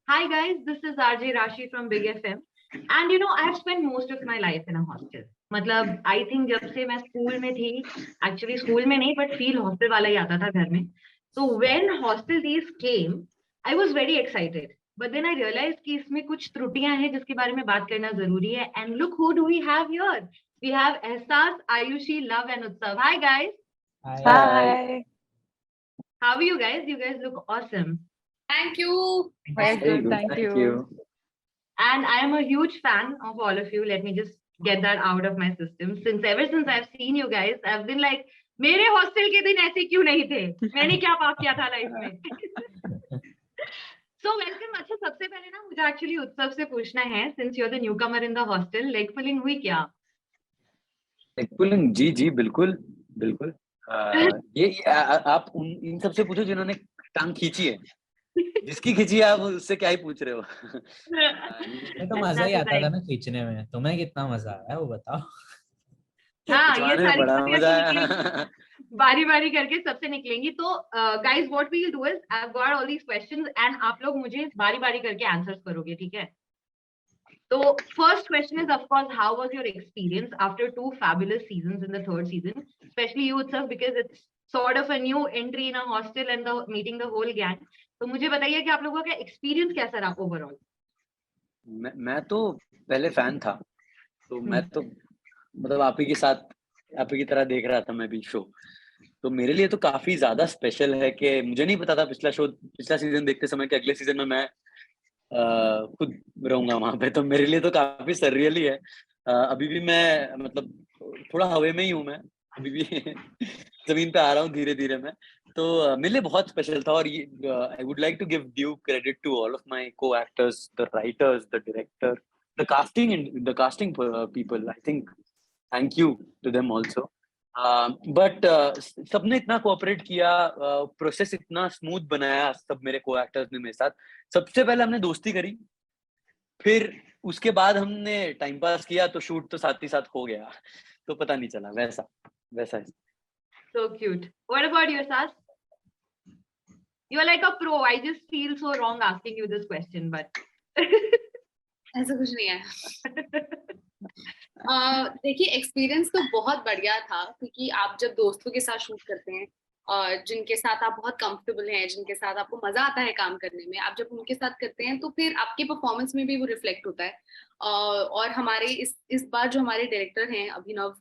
Hi guys, this is RJ Rashi from Big FM. And I've spent most of my life in a hostel. मतलब I think जब से मैं school में थी, actually school में नहीं, but feel hostel वाला ही आता था घर में. So when hostel days came, I was very excited. But then I realized कि इसमें कुछ त्रुटियां हैं जिसके बारे में बात करना जरूरी है. And look who do we have here? We have Ehsas, Ayushi, Love and Utsav. Hi guys. Hi. How are you guys? You guys look awesome. Thank you. Very good. Thank you. And I am a huge fan of all of you. Let me just get that out of my system. Ever since I've seen you guys, I've been like, मेरे hostel के दिन ऐसे क्यों नहीं थे? मैंने क्या पाप किया था लाइफ में? So welcome. अच्छा, सबसे पहले ना मुझे actually उत्सव से पूछना है, since you're the newcomer in the hostel, leg pulling हुई क्या? Leg pulling, जी बिल्कुल. ये आप इन सबसे पूछो जिन्होंने टांग खींची है. जिसकी खींची आप उससे क्या ही पूछ रहे हो. मैं तो मजा ही आता था ना खींचने में. तुम्हें कितना मजा आया वो बताओ. हाँ, ये सारी बड़ा मजा आया. बारी बारी करके सबसे निकलेंगी. तो guys, what we'll do is I've got all these questions and आप लोग मुझे बारी बारी करके आंसर्स करोगे, ठीक है? So first question is, of course, how was your experience after 2 fabulous seasons in the 3rd season, especially you Utsav, because it's sort of a new entry in a hostel and meeting the whole gang. तो मुझे बताइए कि आप लोगों का experience कैसा रहा overall? मैं तो पहले फैन था, तो मैं तो मतलब आप ही के साथ आप ही की तरह देख रहा था मैं भी शो. तो मेरे लिए तो काफी ज्यादा स्पेशल है कि मुझे नहीं पता था पिछला सीजन देखते समय कि अगले सीजन में मैं खुद रहूंगा वहां पे. तो मेरे लिए तो काफी सररियल ही है. अभी भी मैं मतलब थोड़ा हवा में ही हूँ. मैं अभी भी जमीन पे आ रहा हूँ धीरे धीरे मैं. तो मेरे लिए बहुत स्पेशल था. और I would like to give due credit to all of my coactors, the writers, the director, the casting people. I think thank you to them also. But सबने इतना कोऑपरेट किया, प्रोसेस इतना smooth बनाया सब मेरे को actors ने मेरे साथ. सबसे पहले हमने दोस्ती करी, फिर उसके बाद हमने टाइम पास किया, तो शूट तो साथ ही साथ हो गया. तो पता नहीं चला. वैसा है. So cute. What about you, Sas? You are like a pro. I just feel so wrong asking you this question, but ऐसा कुछ नहीं है. देखिए, एक्सपीरियंस तो बहुत बढ़िया था, क्योंकि आप जब दोस्तों के साथ शूट करते हैं, जिनके साथ आप बहुत कंफर्टेबल हैं, जिनके साथ आपको मजा आता है काम करने में, आप जब उनके साथ करते हैं तो फिर आपके परफॉर्मेंस में भी वो रिफ्लेक्ट होता है. और हमारे इस बार जो हमारे डायरेक्टर हैं अभिनव,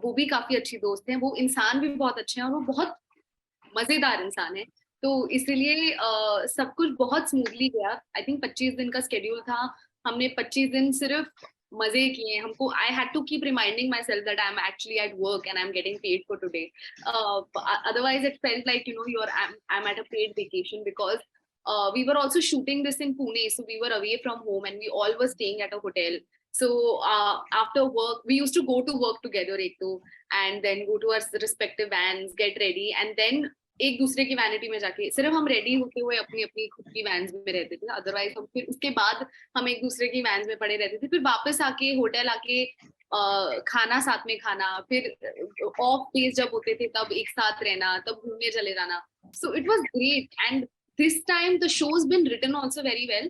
वो भी काफी अच्छी दोस्त हैं. वो इंसान भी बहुत अच्छे हैं और वो बहुत मजेदार इंसान है. तो इसलिए सब कुछ बहुत स्मूथली गया. आई थिंक 25 दिन का स्केड्यूल था. हमने 25 दिन सिर्फ मजे किए. हमको I had to keep reminding myself that I am actually at work and I am getting paid for today. Otherwise it felt like I am at a paid vacation, because we were also shooting this in Pune, so we were away from home and we all were staying at a hotel. So after work we used to go to work together and then go to our respective vans, get ready, and then एक दूसरे की vanity में जाके सिर्फ हम ready होते हुए अपनी अपनी खुद की वैन्स में रहते थे. अदरवाइज हम फिर उसके बाद हम एक दूसरे की वैन्स में पड़े रहते थे. फिर वापस आके होटल आके खाना साथ में खाना, फिर ऑफ डेज जब होते थे तब एक साथ रहना, तब घूमने चले जाना. So it was great. And this time the show's been written also very well.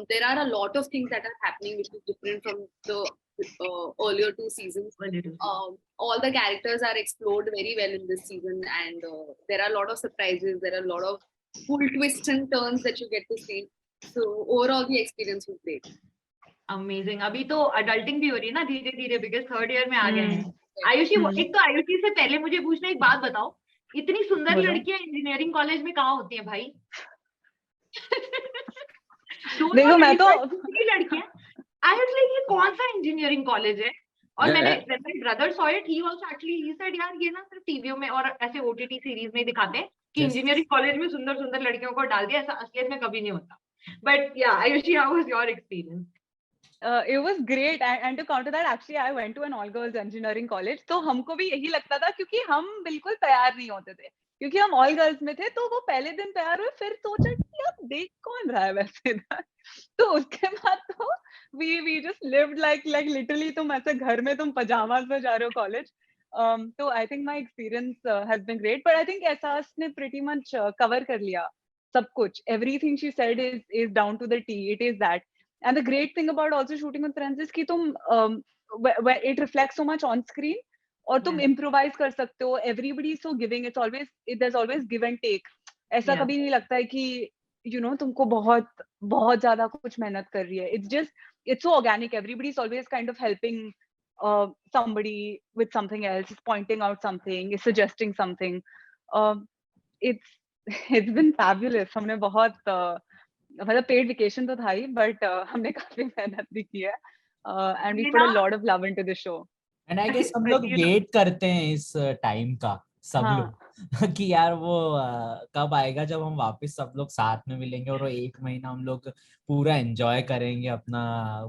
There are a lot of things that are happening which is different from the earlier 2 seasons. All the characters are explored very well in this season, and there are a lot of surprises, there are a lot of full twists and turns that you get to see. So overall the experience was great. Amazing. अभी तो adulting भी हो रही है ना धीरे धीरे, because 3rd year में आ गए हैं. आयुषी, एक तो आयुषी से पहले मुझे पूछना, एक बात बताओ, इतनी सुंदर लड़कियां इंजीनियरिंग कॉलेज में कहाँ होती हैं भाई? देखो मैं तो लड़कियां, आई वाज लाइक ये कौन सा इंजीनियरिंग कॉलेज है? और मैंने brother saw it, he also actually he said यार ये ना सिर्फ टीवीओ में और ऐसे ओटीटी सीरीज में दिखाते हैं कि इंजीनियरिंग कॉलेज में सुंदर सुंदर लड़कियों को डाल दिया, ऐसा असलियत में कभी नहीं होता. बट या Ayushi, how was your experience? it was great, and to counter that, actually I went to an all girls engineering college. तो हमको भी यही लगता था, क्योंकि हम बिल्कुल तैयार नहीं होते थे, क्योंकि हम ऑल गर्ल्स में थे. तो वो पहले दिन तैयार हुए, फिर सोचा कि यार देख कौन रहा है वैसे. तो उसके बाद तो we just lived like literally तुम ऐसे घर में तुम पजामास में जा रहे हो college. So I think my experience has been great, but I think एहसास ने pretty much cover कर लिया सब कुछ, everything she said is down to the T. It is that. And the great thing about also shooting with friends is कि तुम where it reflects so much on screen, और तुम Yeah. improvise कर सकते हो. Everybody is so giving. There's always give and take. ऐसा Yeah. कभी नहीं लगता है कि तुमको बहुत ज्यादा कुछ मेहनत कर रही है. It's so organic. Everybody is always kind of helping somebody with something else, is pointing out something, is suggesting something. It's been fabulous. हमने बहुत मतलब paid vacation तो था ही, but हमने काफी मेहनत भी की है, and we put a lot of love into the show. And I guess हम लोग वेट करते हैं इस टाइम का सब लोग कि यार वो कब आएगा जब हम वापस सब लोग साथ में मिलेंगे और वो 1 महीना हम लोग पूरा एंजॉय करेंगे अपना.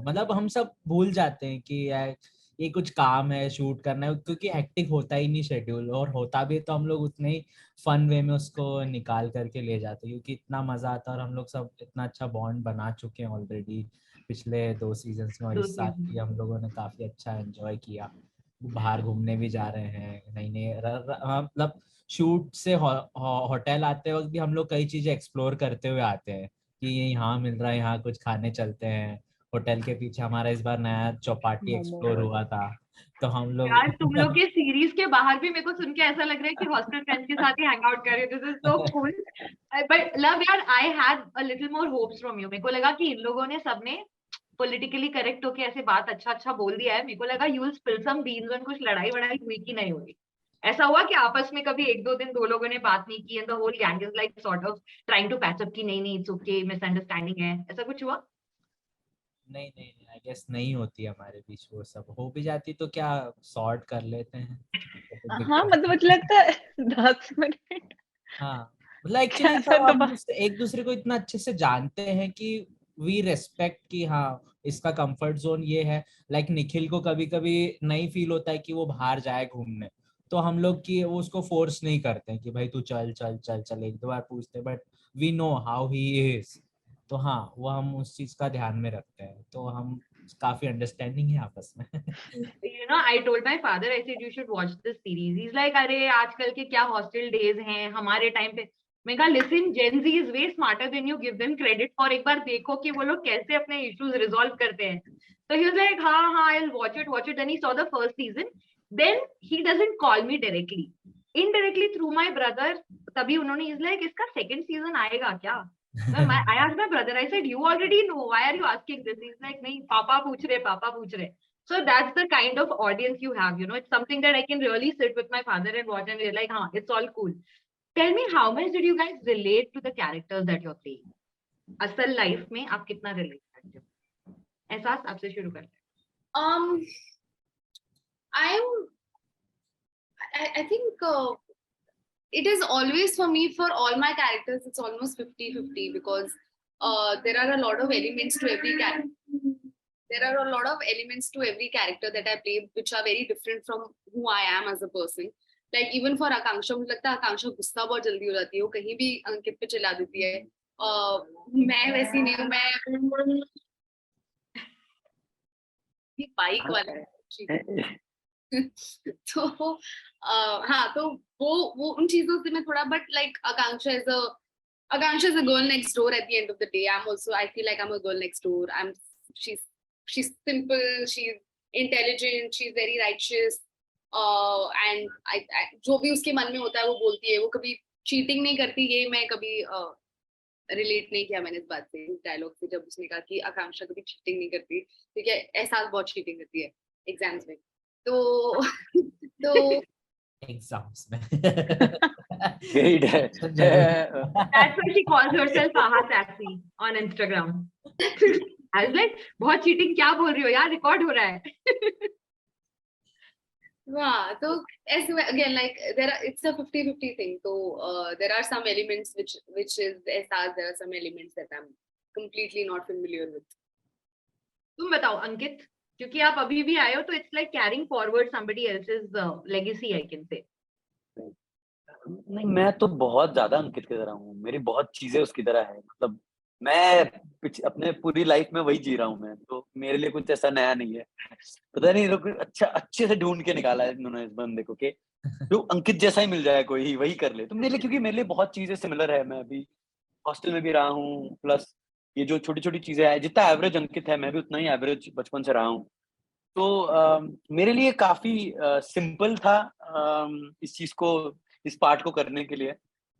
मतलब हम सब भूल जाते हैं कि यार ये कुछ काम है, शूट करना है, क्योंकि एक्टिव होता ही नहीं शेड्यूल, और होता भी तो हम लोग उतने ही फन वे में उसको निकाल करके ले जाते हैं, क्योंकि इतना मजा आता है और हम लोग सब इतना अच्छा बॉन्ड बना चुके हैं ऑलरेडी पिछले 2 सीजन्स में, और इस साल भी हम लोगों ने काफी अच्छा एंजॉय किया. बाहर घूमने भी जा रहे हैं, नई मतलब शूट से होटल आते वक्त भी हम लोग कई चीजें एक्सप्लोर करते हुए आते हैं कि ये यहाँ मिल रहा है, यहाँ कुछ खाने चलते हैं. होटल के पीछे हमारा इस बार नया चौपाटी एक्सप्लोर हुआ था, तो हम लोग यार तुम लोग के सीरीज के बाहर भी मेरे को सुन के ऐसा लग रहा है कि हॉस्टल फ्रेंड्स के साथ ही हैंग आउट कर रहे हो. This is so cool. But love यार, I had a little more hopes from you. मेरे को लगा कि इन लोगों ने सबने पॉलिटिकली करेक्ट होके ऐसे बात अच्छा बोल दिया है. मेरे को लगा you will spill some beans on कुछ लड़ाई वड़ाई हुई कि नहीं हुई. ऐसा हुआ कि आपस में कभी 1-2 दिन 2 लोगों ने बात नहीं की and the whole gang is like sort of trying to patch up कि नहीं इट्स ओके, मिसअंडरस्टैंडिंग है, ऐसा कुछ हुआ? नहीं, आई गेस नहीं होती हमारे बीच. वो सब हो भी जाती तो क्या सॉर्ट कर लेते हैं. हाँ मतलब मुझे लगता है 10 मिनट. हाँ मतलब एक्चुअली सब हम एक दूसरे को इतना अच्छे से जानते हैं कि वी रेस्पेक्ट कि हाँ इसका कंफर्ट जोन ये है. लाइक निखिल को कभी कभी नहीं फील होता है कि वो बाहर जाए घूमने, तो हम लोग की वो उसको फोर्स नहीं करते हैं कि भाई तू चल 1-2 बार पूछते, but we know how he is. तो हाँ वो हम उस चीज का ध्यान में रखते हैं, तो हम काफी अंडरस्टैंडिंग है आपस में. You know, I told my father, I said you should watch this series. He's like, अरे आजकल के क्या हॉस्टल डेज हैं, हमारे टाइम पे. मैं कहा listen, Gen Z is way smarter than you give them credit for. एक बार देखो कि वो लोग कैसे अपने issues resolve करते हैं. So he was like, हाँ, I'll watch it. Then he saw the first season. Then he doesn't call me directly. Indirectly through my brother. तभी उन्होंने he's like, इसका second season आएगा क्या? I asked my brother, I said, you already know, why are you asking this? He's like, नहीं, पापा पूछ रहे. So that's the kind of audience you have, you know. It's something that I can really sit with my father and watch and be like, हाँ, it's all cool. Tell me, how much did you guys relate to the characters that you're playing? असल life में आप कितना relate करते हो? एहसास आपसे शुरू करते हैं. I think it is always for me, for all my characters, it's almost 50-50 because there are a lot of elements to every character. There are a lot of elements to every character that I play which are very different from who I am as a person. Like even for Akanksha, मुझे लगता है आकांक्षा गुस्सा बहुत जल्दी हो जाती है, वो कहीं भी अंकित पे चिल्ला देती है. मैं वैसी नहीं हूँ, मैं बाइक वाला. तो हाँ, तो वो उन चीजों से मैं थोड़ा, but like Akanksha is a girl next door at the end of the day. I feel like I'm a girl next door. She's simple, she's intelligent, she's very righteous, and I जो भी उसके मन में होता है वो बोलती है. वो कभी चीटिंग नहीं करती. ये मैं कभी रिलेट नहीं किया मैंने इस बात से, इस डायलॉग से, जब उसने कहा कि आकांक्षा कभी चीटिंग नहीं करती, क्योंकि एहसास बहुत चीटिंग करती है एग्जाम्स में. तो That's why she calls herself Aha Sassy on Instagram. I was like, बहुत चीटिंग क्या बोल रही हो यार, रिकॉर्ड हो रहा है. हाँ, तो ऐसे again like it's a 50-50 thing. So there are some elements which is एहसास, there are some elements that I'm completely not familiar with. तुम बताओ अंकित, क्योंकि आप अभी भी आए हो, तो it's like carrying forward somebody else's legacy, I can say. नहीं, मैं तो बहुत ज्यादा अंकित की तरह हूँ. मेरी बहुत चीजें उसकी तरह है. मतलब मैं अपने पूरी लाइफ में वही जी रहा हूँ मैं, तो मेरे लिए कुछ ऐसा नया नहीं है. पता नहीं लोग अच्छे से ढूंढ के निकाला है इन्होंने इस बंदे को कि जो अंकित जैसा ही मिल जाए कोई, वही कर ले. तो मेरे लिए, क्योंकि मेरे लिए बहुत चीजें सिमिलर है. मैं अभी हॉस्टल में भी रहा हूँ, प्लस ये जो छोटी छोटी चीजें हैं, जितना एवरेज अंकित है मैं भी उतना ही एवरेज बचपन से रहा हूँ। तो मेरे लिए काफी सिंपल था इस चीज को, इस पार्ट को करने के लिए,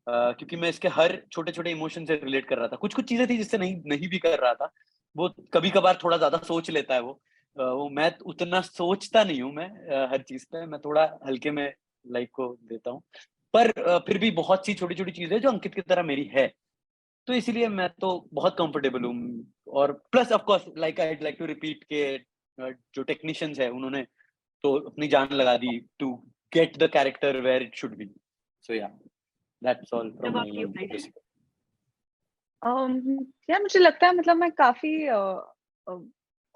क्योंकि मैं इसके हर छोटे छोटे इमोशन से रिलेट कर रहा था। कुछ कुछ चीजें थी जिससे नहीं नहीं भी कर रहा था, वो कभी कभार थोड़ा ज्यादा सोच लेता है वो मैं उतना सोचता नहीं हूँ मैं हर चीज पे, मैं थोड़ा हल्के में लाइफ को देता हूँ। पर फिर भी बहुत सी छोटी छोटी चीजें जो अंकित की तरह मेरी है, तो इसीलिए मैं तो बहुत कंफर्टेबल हूँ। और plus of course like I like to repeat के जो टेक्नीशियंस है उन्होंने तो अपनी जान लगा दी to get the character where it should be. So yeah that's all from about my you, and. Aisha? यार मुझे लगता है मतलब मैं काफी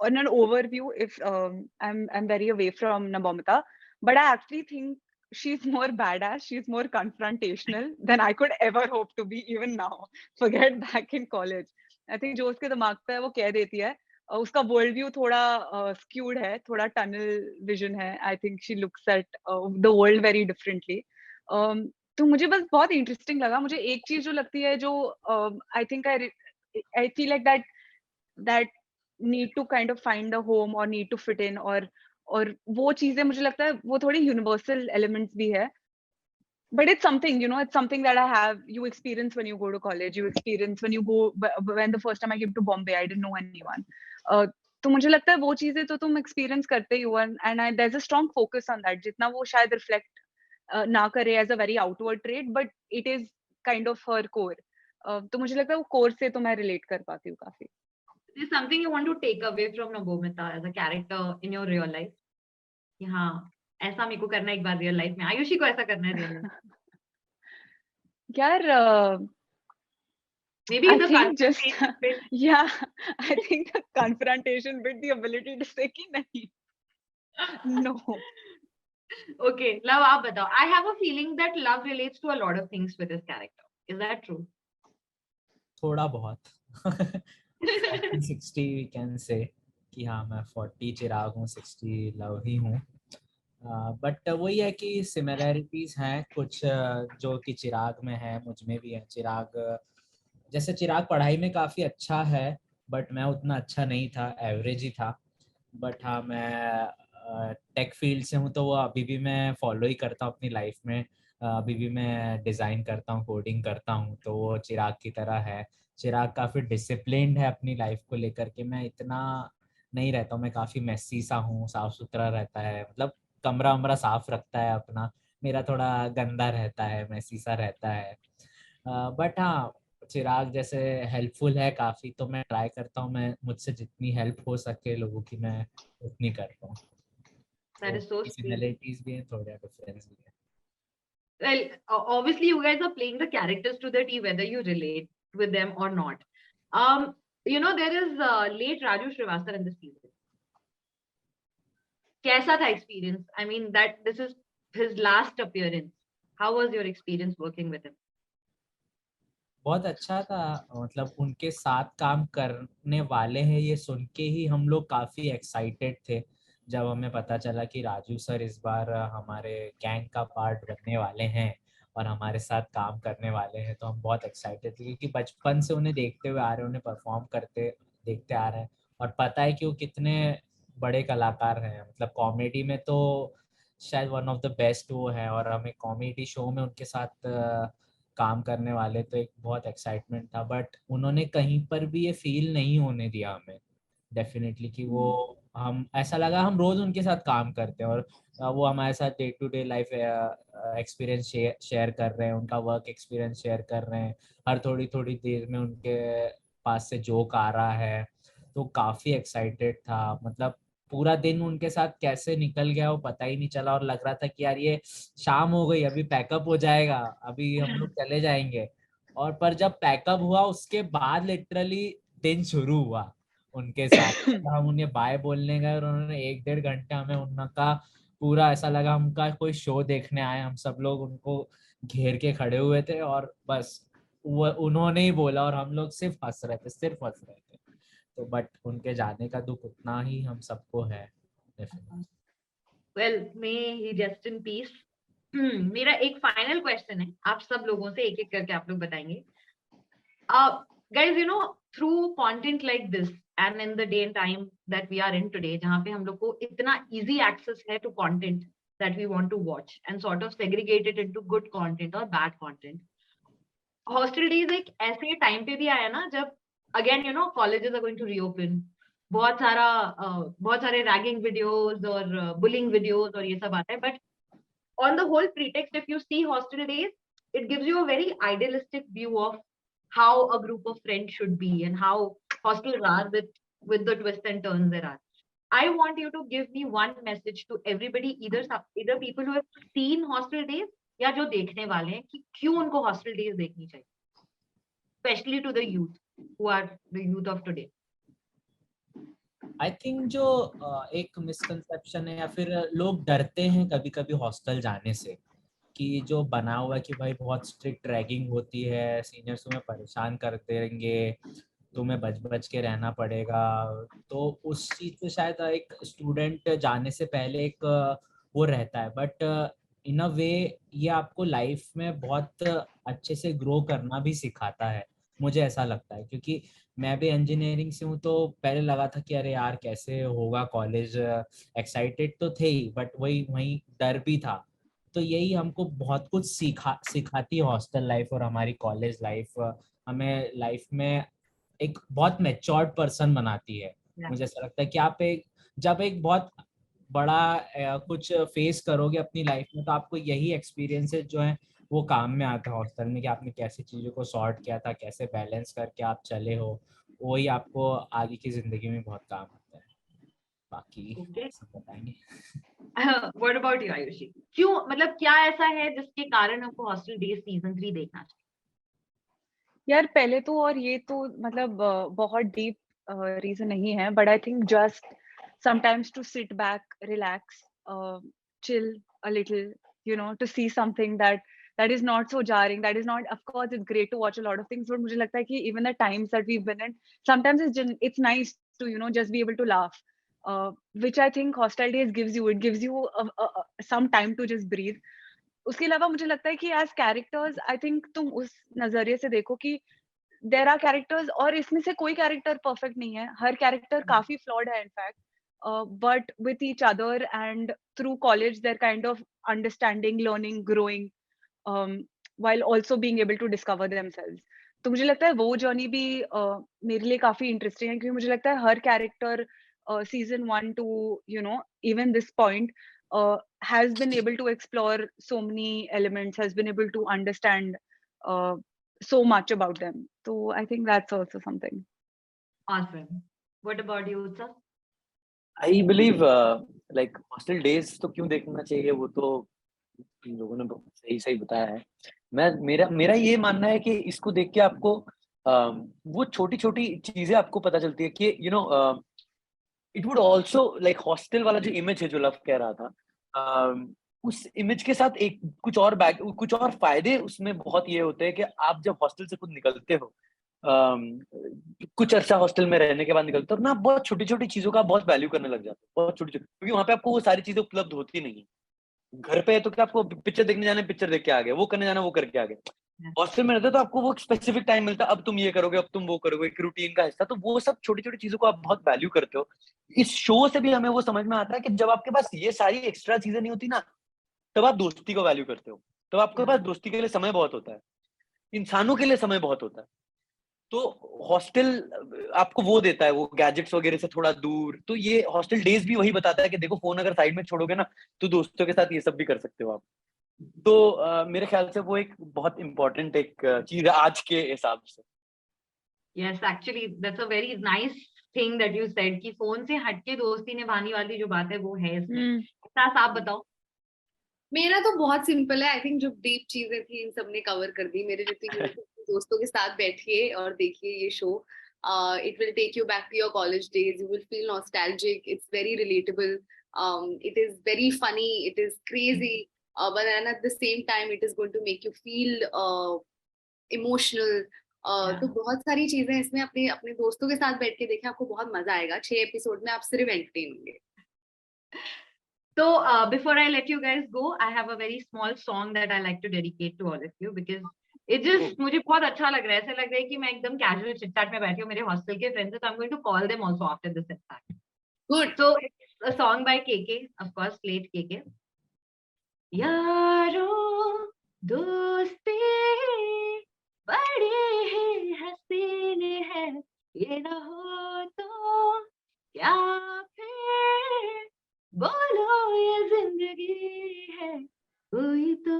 on an overview, if I'm very away from Nabomita, but I actually think she's more badass, she's more confrontational than I could ever hope to be even now. Forget back in college. I think जो उसके दिमाग पे है वो कह देती है। उसका वर्ल्ड व्यू थोड़ा skewed है, थोड़ा टनल विजन है। I think she looks at the world very differently. तो मुझे बस बहुत इंटरेस्टिंग लगा। मुझे एक चीज जो लगती है जो I think I feel like that need to kind of find the home और नीड टू फिट इन, और वो चीजें मुझे लगता है वो थोड़ी यूनिवर्सल एलिमेंट्स भी है। But it's something, it's something that you experience when you go to college, you experience when the first time I came to Bombay, I didn't know anyone. तो मुझे लगता है वो चीजें तो तुम एक्सपीरियंस करते ही हो, and there's a strong focus on that, जितना वो शायद रिफ्लेक्ट ना करे as a very outward trait, but it is kind of her core. तो मुझे लगता है वो core से तो मैं relate कर पाती हूँ काफी। Is something you want to take away from Nabomita as a character in your real life? कि हाँ ऐसा मेरे को करना है एक बार रियल लाइफ में, आयुषी को ऐसा करना है रियल लाइफ। यार Maybe I the think just confrontation bit. yeah, I think the confrontation with the ability to say कि नहीं, no. Okay, Love, आप बताओ. I have a feeling that Love relates to a lot of things with his character. Is that true? थोड़ा बहुत 40-60 we can say कि हाँ मैं 40 चिराग हूँ, 60 लव ही हूँ। बट वही है कि सिमिलैरिटीज हैं कुछ जो कि चिराग में है, मुझ में भी है। चिराग जैसे चिराग पढ़ाई में काफ़ी अच्छा है, बट मैं उतना अच्छा नहीं था, एवरेज ही था। बट हाँ मैं टेक फील्ड से हूँ, तो वो अभी भी मैं फॉलो ही करता हूँ अपनी लाइफ में। अभी भी मैं डिज़ाइन करता हूँ, कोडिंग करता हूँ, तो वो चिराग की तरह है। चिराग काफ़ी डिसिप्लिन्ड है अपनी लाइफ को लेकर के, मैं इतना नहीं रहता हूँ। मैं काफ़ी मेसी सा हूँ, साफ सुथरा रहता है, मतलब कमरा वमरा साफ रखता है अपना। मेरा थोड़ा गंदा रहता है, मेसी सा रहता है। बट हाँ चिराग जैसे हेल्पफुल है काफ़ी, तो मैं ट्राई करता हूँ, मैं मुझसे जितनी हेल्प हो सके लोगों की मैं उतनी करता हूँ। That is so sweet. Similarities भी हैं, थोड़े डिफरेंस भी है। Well, obviously you guys are playing the characters to the T, whether you relate with them or not. There is late Raju Srivastava in this season. कैसा था experience? I mean that this is his last appearance. How was your experience working with him? बहुत अच्छा था, मतलब उनके साथ काम करने वाले हैं ये सुन के ही हम लोग काफ़ी एक्साइटेड थे। जब हमें पता चला कि राजू सर इस बार हमारे गैंग का पार्ट बनने वाले हैं और हमारे साथ काम करने वाले हैं, तो हम बहुत एक्साइटेड थे, क्योंकि बचपन से उन्हें देखते हुए आ रहे हैं, उन्हें परफॉर्म करते देखते आ रहे हैं, और पता है कि वो कितने बड़े कलाकार हैं। मतलब कॉमेडी में तो शायद वन ऑफ द बेस्ट वो है, और हमें कॉमेडी शो में उनके साथ काम करने वाले, तो एक बहुत एक्साइटमेंट था। बट उन्होंने कहीं पर भी ये फील नहीं होने दिया हमें डेफिनेटली कि वो, हम ऐसा लगा हम रोज उनके साथ काम करते हैं, और वो हमारे साथ day to day life experience share कर रहे हैं, उनका वर्क एक्सपीरियंस शेयर कर रहे हैं। हर थोड़ी थोड़ी देर में उनके पास से जोक आ रहा है, तो काफ़ी एक्साइटेड था। मतलब पूरा दिन उनके साथ कैसे निकल गया वो पता ही नहीं चला, और लग रहा था कि यार ये शाम हो गई, अभी पैकअप हो जाएगा, अभी हम लोग चले जाएंगे। और पर जब पैकअप हुआ उसके बाद लिटरली दिन शुरू हुआ उनके साथ। मतलब हम उन्हें बाय बोलने गए और उन्होंने 1-1.5 घंटे हमें उनका पूरा ऐसा लगा हमका कोई शो देखने आए। हम सब लोग उनको घेर के खड़े हुए थे और बस वो उन्होंने ही बोला, और हम लोग सिर्फ हंस रहे थे, सिर्फ हंस रहे थे। तो बट उनके जाने का दुख उतना ही हम सबको है। Well, may he rest in peace. मेरा एक फाइनल क्वेश्चन है, आप सब लोगों से एक एक करके आप लोग बताएंगे। Guys, you know, through content like this and in the day and time that we are in today, जहाँ पे हम लोग को इतना easy access है to content that we want to watch and sort of segregate it into good content or bad content. Hostel days एक ऐसे time पे भी आया ना जब again you know colleges are going to reopen. बहुत सारे ragging videos और bullying videos और ये सब आता है. But on the whole pretext, if you see hostel days, it gives you a very idealistic view of how a group of friends should be and how hostels are with the twists and turns there are. I want you to give me one message to everybody, either people who have seen hostel days या जो देखने वाले हैं कि क्यों उनको hostel days देखनी चाहिए, especially to the youth who are the youth of today. I think जो एक मिसकंसेप्शन है या फिर लोग डरते हैं कभी कभी हॉस्टल जाने से कि जो बना हुआ है कि भाई बहुत स्ट्रिक्ट रैगिंग होती है, सीनियर्स तुम्हें परेशान करते रहेंगे, तुम्हें बच बच के रहना पड़ेगा, तो उस चीज से शायद एक स्टूडेंट जाने से पहले एक वो रहता है. बट इन अ वे ये आपको लाइफ में बहुत अच्छे से ग्रो करना भी सिखाता है, मुझे ऐसा लगता है. क्योंकि मैं भी इंजीनियरिंग से हूँ, तो पहले लगा था कि अरे यार कैसे होगा कॉलेज, एक्साइटेड तो थे ही बट वही डर भी था. तो यही हमको बहुत कुछ सिखाती है हॉस्टल लाइफ और हमारी कॉलेज लाइफ, हमें लाइफ में एक बहुत मैच्योर्ड पर्सन बनाती है. मुझे ऐसा लगता है कि आप जब एक बहुत बड़ा कुछ फेस करोगे अपनी लाइफ में, तो आपको यही एक्सपीरियंसेस जो है वो काम में आता है हॉस्टल में, कि आपने कैसे चीज़ों को सॉर्ट किया था, कैसे बैलेंस करके आप चले हो, वही आपको आगे की जिंदगी में बहुत काम आता है. बाकी सब बताएंगे. What about you, Ayushi? क्यों, मतलब क्या ऐसा है जिसके कारण आपको हॉस्टल डेज सीजन 3 देखना चाहिए? यार पहले तो, और ये तो मतलब बहुत डीप रीजन नहीं है, but I think just sometimes to sit back, relax, chill a little, you know, to see something that is not so jarring, that is not, of course it's great to watch a lot of things, but मुझे लगता है कि even the times that we've been in, sometimes it's nice to, you know, just be able to laugh, which I think hostel days gives you. It gives you some time to just breathe. उसके अलावा मुझे लगता है कि as characters I think तुम उस नजरिए से देखो कि देयर आर कैरेक्टर्स, और इसमें से कोई कैरेक्टर परफेक्ट नहीं है, हर कैरेक्टर काफी फ्लॉड है in fact, but with each other and through college they're kind of understanding, learning, growing, while also being able to discover themselves. तो मुझे लगता है वो जर्नी भी मेरे लिए काफी इंटरेस्टिंग है, क्योंकि मुझे लगता है हर character season 1 to, you know, even this point has been able to explore so many elements, has been able to understand so much about them. So I think that's also something. Awesome. What about you, Utsav? I believe like hostel days तो क्यों देखना चाहिए, वो तो इन लोगों ने सही बताया है. मेरा ये मानना है कि इसको देख के आपको वो छोटी छोटी चीजें आपको पता चलती है कि you know it would also like hostel वाला जो इमेज है जो लव कह रहा था, उस इमेज के साथ एक कुछ और फायदे उसमें बहुत ये होते हैं कि आप जब हॉस्टल से खुद निकलते हो, कुछ अर्सा हॉस्टल में रहने के बाद निकलते हो ना, बहुत छोटी छोटी चीजों का बहुत वैल्यू करने लग जाते हो, बहुत छोटी छोटी, क्योंकि वहां पे आपको वो सारी चीजें उपलब्ध होती नहीं है. घर पे तो क्या आपको पिक्चर देखने जाना है, पिक्चर देख के आ गए, वो करने जाना वो करके आ गए. हॉस्टल में रहते तो आपको वो स्पेसिफिक टाइम मिलता, अब तुम ये करोगे, अब तुम वो करोगे, एक रूटीन का हिस्सा, तो वो सब छोटी छोटी चीजों को आप बहुत वैल्यू करते हो. इस शो से भी हमें वो समझ में आता है कि जब आपके पास ये सारी एक्स्ट्रा चीजें नहीं होती ना, तब आप दोस्ती को वैल्यू करते हो, तब आपके पास दोस्ती के लिए समय बहुत होता है, इंसानों के लिए समय बहुत होता है. तो हॉस्टल आपको वो देता है, वो गैजेट्स वगैरह से थोड़ा दूर. तो ये हॉस्टल डेज भी वही बताता है कि देखो फोन अगर साइड में छोड़ोगे ना, तो दोस्तों के साथ ये सब भी कर सकते हो आप. तो मेरे ख्याल से वो एक बहुत इम्पोर्टेंट एक चीज है आज के हिसाब से. Yes, actually that's a very nice thing that you said कि फोन से हटके दोस्ती निभाने वाली जो बात है वो है इसमें. सास आप बताओ. मेरा तो बहुत सिंपल है. आई थिंक जो डीप चीजें थी इन सब ने कवर कर दी. मेरे जितने दोस्तों के साथ बैठिए और देखिए ये show. It will take you back to your college days. You will feel nostalgic. It's very relatable. It is very funny. It is crazy. But then at the same time, it is going to make you feel emotional. तो बहुत सारी चीजें इसमें अपने दोस्तों के साथ बैठ के देखें, आपको बहुत मजा आएगा. 6 एपिसोड में आप सिर्फ एंटरटेन होंगे. So before I let you guys go, I have a very small song that I like to dedicate to all of you, because it just मुझे बहुत अच्छा लग रहा है, ऐसा लग रहा है कि मैं एकदम कैजुअल चिट चैट में बैठी हूँ, मेरे हॉस्टल के फ्रेंड्स हैं, तो I am going to call them also after this in fact. Good. So it's a song by KK, of course, late KK. यारों दोस्ती बड़े ही हसीने हैं, ये ना हो तो क्या फिर बोलो ये जिंदगी है, कोई तो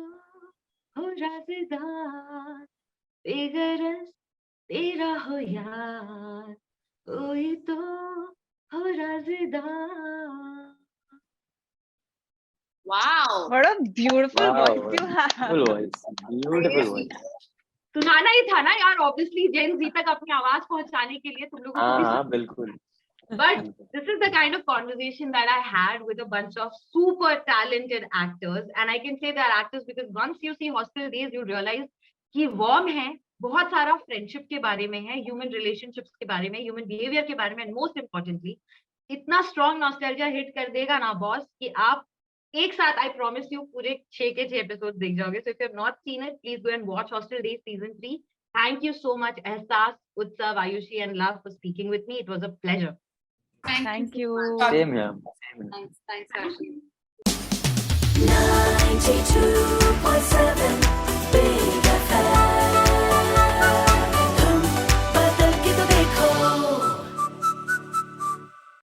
हो राज़दार, बेगरज तेरा हो यार, कोई तो हो राज़दार. Wow. What a beautiful Wow. voice you have. Beautiful voice. Beautiful voice. सुनाना ही था ना यार, ऑब्वियसली जेन जी तक अपनी आवाज पहुंचाने के लिए तुम लोगों को भी. हाँ बिल्कुल. But this is the kind of conversation that I had with a bunch of super talented actors, and I can say they're actors because once you see Hostel Days, you realize कि warm है, बहुत सारा friendship के बारे में है, human relationships के बारे में, human behavior के बारे में, and most importantly, इतना strong nostalgia hit कर देगा ना बॉस कि आप एक साथ I promise you पूरे 6 के 6 episodes देख जाओगे. So if you have not seen it, please go and watch Hostel Days season 3. Thank you so much, Ehsas, Utsav, Ayushi, and Love for speaking with me. It was a pleasure. Thank you. Same here. Same here. Thanks, Rashi. 92.7